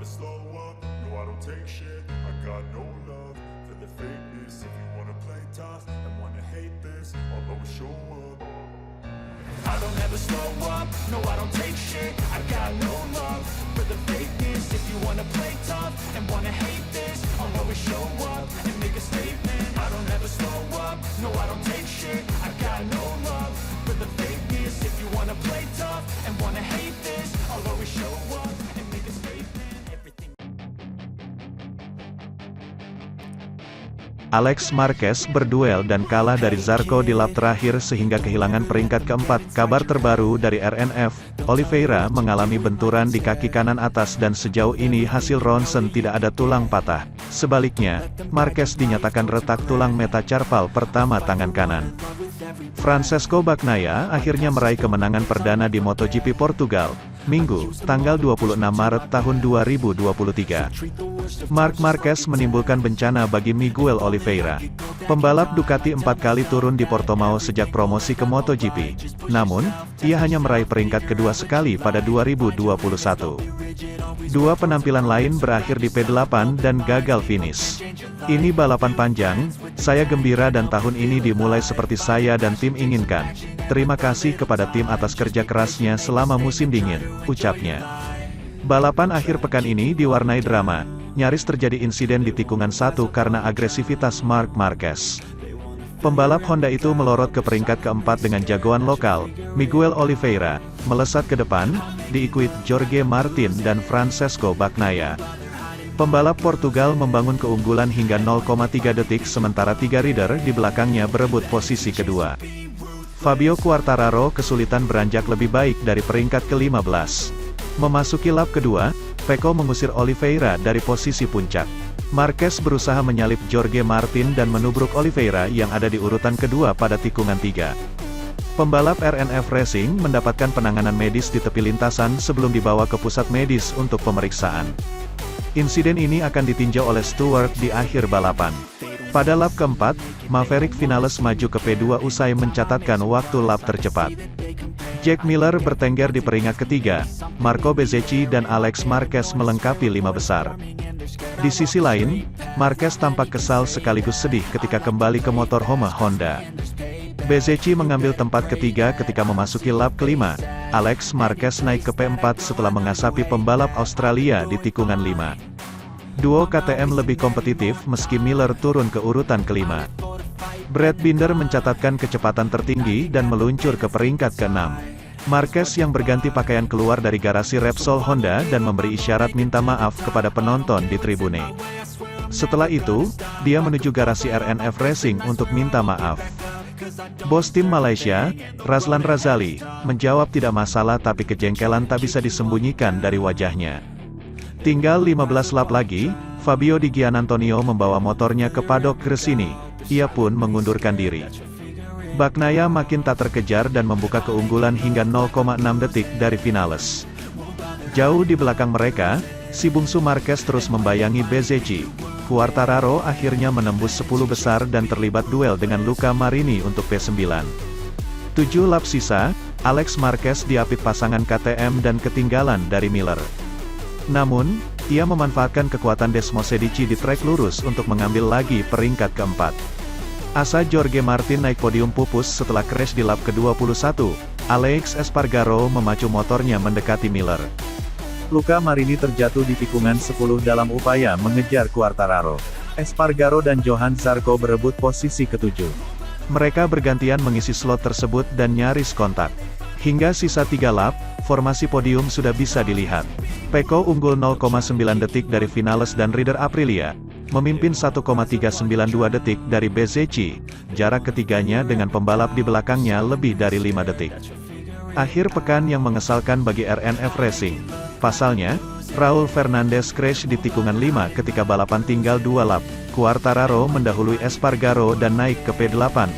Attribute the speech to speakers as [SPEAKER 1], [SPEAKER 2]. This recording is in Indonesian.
[SPEAKER 1] never slow up, no I don't take shit. I got no love for the fakeness. If you wanna play tough and wanna hate this, I'll always show up. I don't ever slow up, no I don't take shit. I got no love for the fakeness. If you wanna play tough and wanna hate this, I'll always show up and make a statement. I don't ever slow up, no I don't take shit. I got no love for the fakeness. If you wanna play tough and wanna hate this, I'll always show up and make a statement. Everything.
[SPEAKER 2] Alex Marquez berduel dan kalah dari Zarco di lap terakhir sehingga kehilangan peringkat keempat. Kabar terbaru dari RNF, Oliveira mengalami benturan di kaki kanan atas dan sejauh ini hasil ronsen tidak ada tulang patah. Sebaliknya, Marquez dinyatakan retak tulang metacarpal pertama tangan kanan. Francesco Bagnaia akhirnya meraih kemenangan perdana di MotoGP Portugal, Minggu, tanggal 26 Maret tahun 2023. Marc Marquez menimbulkan bencana bagi Miguel Oliveira. Pembalap Ducati 4 kali turun di Portimao sejak promosi ke MotoGP. Namun, ia hanya meraih peringkat kedua sekali pada 2021. Dua penampilan lain berakhir di P8 dan gagal finish. Ini balapan panjang, saya gembira dan tahun ini dimulai seperti saya dan tim inginkan. Terima kasih kepada tim atas kerja kerasnya selama musim dingin, ucapnya. Balapan akhir pekan ini diwarnai drama. Nyaris terjadi insiden di tikungan 1 karena agresivitas Marc Marquez. Pembalap Honda itu melorot ke peringkat keempat dengan jagoan lokal, Miguel Oliveira, melesat ke depan, diikuti Jorge Martin dan Francesco Bagnaia. Pembalap Portugal membangun keunggulan hingga 0,3 detik sementara 3 rider di belakangnya berebut posisi kedua. Fabio Quartararo kesulitan beranjak lebih baik dari peringkat ke-15. Memasuki lap kedua, Pecco mengusir Oliveira dari posisi puncak. Marquez berusaha menyalip Jorge Martin dan menubruk Oliveira yang ada di urutan kedua pada tikungan 3. Pembalap RNF Racing mendapatkan penanganan medis di tepi lintasan sebelum dibawa ke pusat medis untuk pemeriksaan. Insiden ini akan ditinjau oleh Stewart di akhir balapan. Pada lap keempat, Maverick Vinales maju ke P2 usai mencatatkan waktu lap tercepat. Jack Miller bertengger di peringkat ketiga, Marco Bezzecchi dan Alex Marquez melengkapi 5 besar. Di sisi lain, Marquez tampak kesal sekaligus sedih ketika kembali ke motorhome Honda. Bezzecchi mengambil tempat ketiga ketika memasuki lap kelima. Alex Marquez naik ke P4 setelah mengasapi pembalap Australia di tikungan 5. Duo KTM lebih kompetitif meski Miller turun ke urutan kelima. Brad Binder mencatatkan kecepatan tertinggi dan meluncur ke peringkat ke-6. Marquez yang berganti pakaian keluar dari garasi Repsol Honda dan memberi isyarat minta maaf kepada penonton di tribune. Setelah itu, dia menuju garasi RNF Racing untuk minta maaf. Bos tim Malaysia, Razlan Razali, menjawab tidak masalah tapi kejengkelan tak bisa disembunyikan dari wajahnya. Tinggal 15 lap lagi, Fabio Di Gianantonio membawa motornya ke padok Gresini. Ia pun mengundurkan diri. Bagnaia makin tak terkejar dan membuka keunggulan hingga 0,6 detik dari Vinales. Jauh di belakang mereka, si bungsu Marquez terus membayangi Bezzecchi. Quartararo akhirnya menembus 10 besar dan terlibat duel dengan Luca Marini untuk P9. 7 lap sisa, Alex Marquez diapit pasangan KTM dan ketinggalan dari Miller. Namun, ia memanfaatkan kekuatan Desmosedici di trek lurus untuk mengambil lagi peringkat keempat. Asa Jorge Martin naik podium pupus setelah crash di lap ke-21. Alex Espargaro memacu motornya mendekati Miller. Luca Marini terjatuh di tikungan 10 dalam upaya mengejar Quartararo. Espargaro dan Johan Zarco berebut posisi ke-7. Mereka bergantian mengisi slot tersebut dan nyaris kontak. Hingga sisa 3 lap, formasi podium sudah bisa dilihat. Pecco unggul 0,9 detik dari Vinales dan rider Aprilia, memimpin 1,392 detik dari Bezzecchi, jarak ketiganya dengan pembalap di belakangnya lebih dari 5 detik. Akhir pekan yang mengesalkan bagi RNF Racing. Pasalnya, Raul Fernandez crash di tikungan 5 ketika balapan tinggal 2 lap. Quartararo mendahului Espargaro dan naik ke P8.